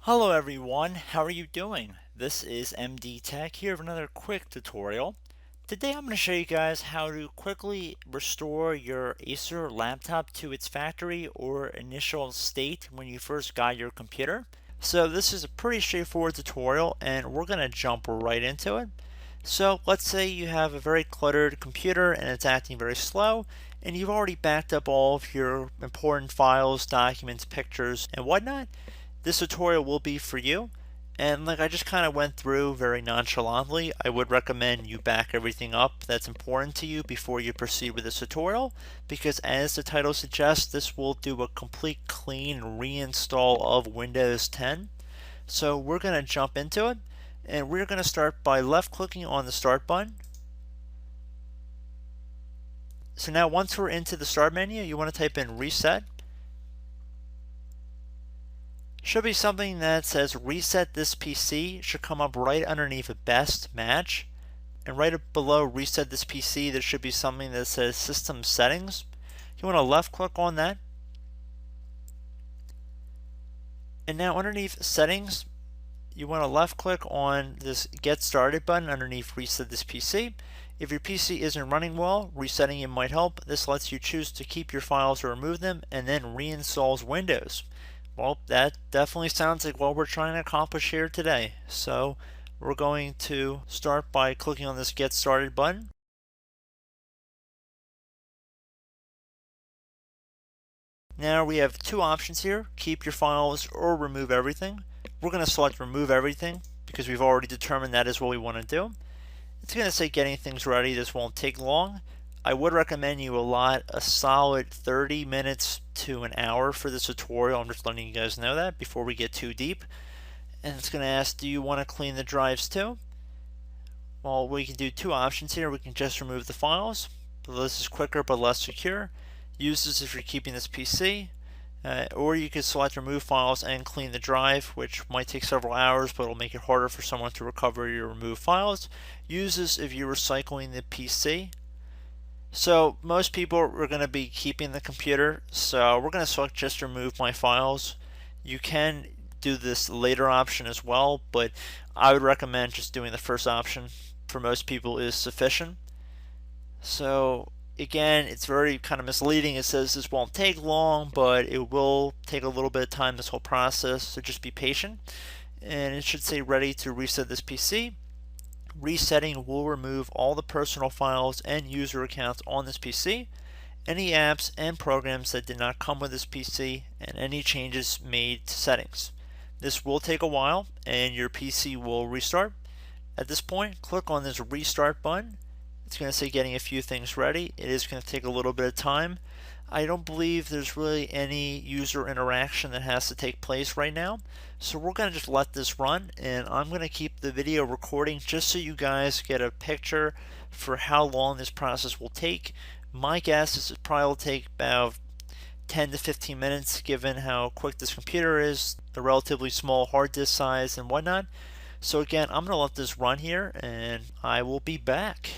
Hello everyone, how are you doing? This is MD Tech here with another quick tutorial. Today I'm going to show you guys how to quickly restore your Acer laptop to its factory or initial state when you first got your computer. So this is a pretty straightforward tutorial and we're going to jump right into it. So let's say you have a very cluttered computer and it's acting very slow, and you've already backed up all of your important files, documents, pictures, and whatnot. This tutorial will be for you, and like I just kind of went through very nonchalantly, I would recommend you back everything up that's important to you before you proceed with this tutorial, because as the title suggests, this will do a complete clean reinstall of Windows 10. So we're going to jump into it, and we're going to start by left clicking on the start button. So now once we're into the start menu, you want to type in reset. Should be something that says reset this PC, should come up right underneath a best match, and right up below reset this PC there should be something that says system settings. You want to left click on that, and now underneath settings you want to left click on this get started button underneath reset this PC. If your PC isn't running well, resetting it might help. This lets you choose to keep your files or remove them, and then reinstalls Windows. Well, that definitely sounds like what we're trying to accomplish here today. So we're going to start by clicking on this Get Started button. Now we have two options here, keep your files or remove everything. We're going to select remove everything because we've already determined that is what we want to do. It's going to say getting things ready. This won't take long. I would recommend you allot a solid 30 minutes to an hour for this tutorial. I'm just letting you guys know that before we get too deep. And it's going to ask, do you want to clean the drives too? Well, we can do two options here. We can just remove the files. This is quicker but less secure. Use this if you're keeping this PC. Or you could select remove files and clean the drive, which might take several hours, but it'll make it harder for someone to recover your removed files. Use this if you're recycling the PC. So most people are going to be keeping the computer, so we're going to select just remove my files. You can do this later option as well, but I would recommend just doing the first option. For most people is sufficient. So again, it's very kind of misleading. It says this won't take long, but it will take a little bit of time, this whole process, so just be patient. And it should say ready to reset this PC. Resetting will remove all the personal files and user accounts on this PC, any apps and programs that did not come with this PC, and any changes made to settings. This will take a while and your PC will restart. At this point, click on this restart button. It's going to say getting a few things ready. It is going to take a little bit of time. I don't believe there's really any user interaction that has to take place right now. So we're going to just let this run, and I'm going to keep the video recording just so you guys get a picture for how long this process will take. My guess is it probably will take about 10 to 15 minutes given how quick this computer is, the relatively small hard disk size and whatnot. So again, I'm going to let this run here and I will be back.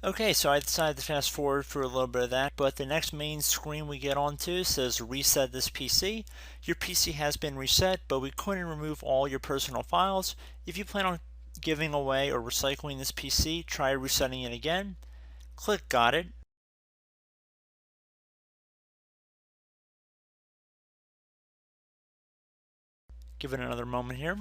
Okay, so I decided to fast forward for a little bit of that, but the next main screen we get onto says reset this PC. Your PC has been reset, but we couldn't remove all your personal files. If you plan on giving away or recycling this PC, try resetting it again. Click Got It. Give it another moment here.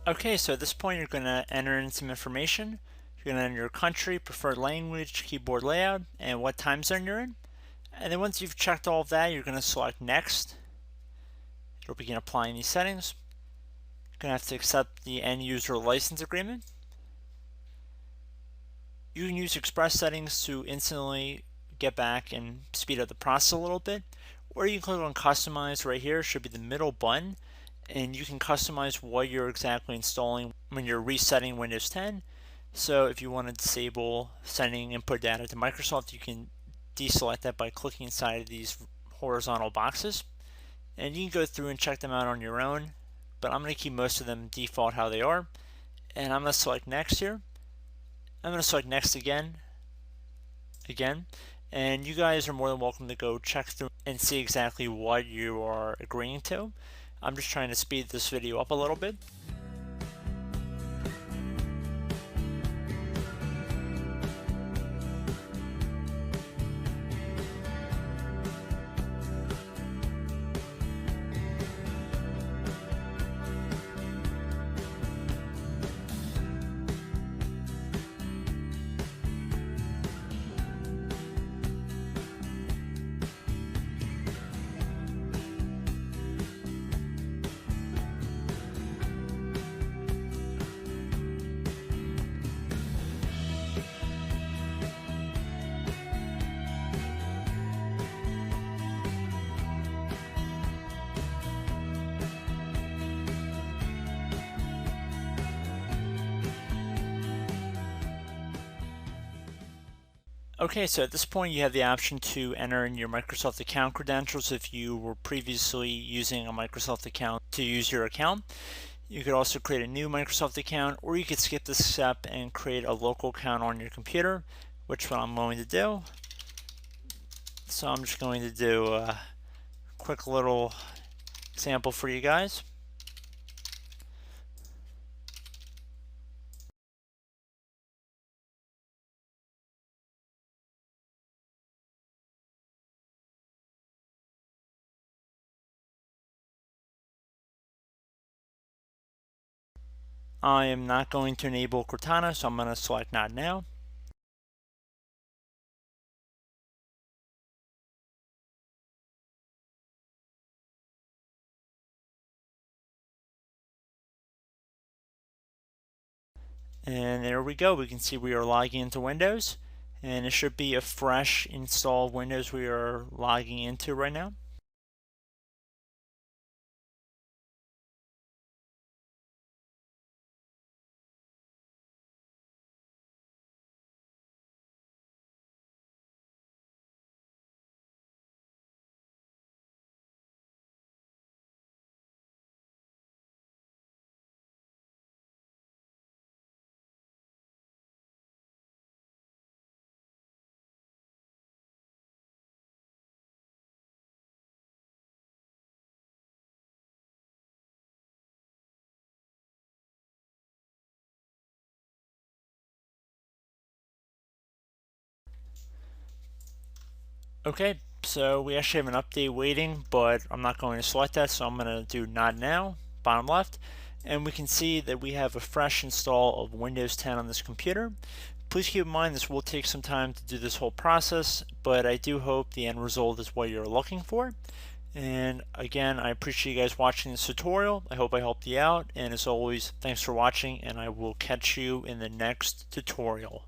Okay, so at this point you're going to enter in some information. You're going to enter your country, preferred language, keyboard layout, and what time zone you're in. And then once you've checked all of that, you're going to select Next. It'll begin applying these settings. You're going to have to accept the end user license agreement. You can use express settings to instantly get back and speed up the process a little bit, or you can click on customize right here. It should be the middle button, and you can customize what you're exactly installing when you're resetting Windows 10. So if you want to disable sending input data to Microsoft, you can deselect that by clicking inside of these horizontal boxes, and you can go through and check them out on your own, but I'm going to keep most of them default how they are, and I'm going to select next here. I'm going to select next again, and you guys are more than welcome to go check through and see exactly what you are agreeing to. I'm just trying to speed this video up a little bit. Okay, so at this point you have the option to enter in your Microsoft account credentials if you were previously using a Microsoft account to use your account. You could also create a new Microsoft account, or you could skip this step and create a local account on your computer, which what I'm going to do. So I'm just going to do a quick little example for you guys. I am not going to enable Cortana, so I'm going to select Not Now. And there we go. We can see we are logging into Windows, and it should be a fresh install of Windows we are logging into right now. Okay, so we actually have an update waiting, but I'm not going to select that, so I'm going to do not now, bottom left, and we can see that we have a fresh install of Windows 10 on this computer. Please keep in mind this will take some time to do this whole process, but I do hope the end result is what you're looking for. And again, I appreciate you guys watching this tutorial. I hope I helped you out, and as always, thanks for watching, and I will catch you in the next tutorial.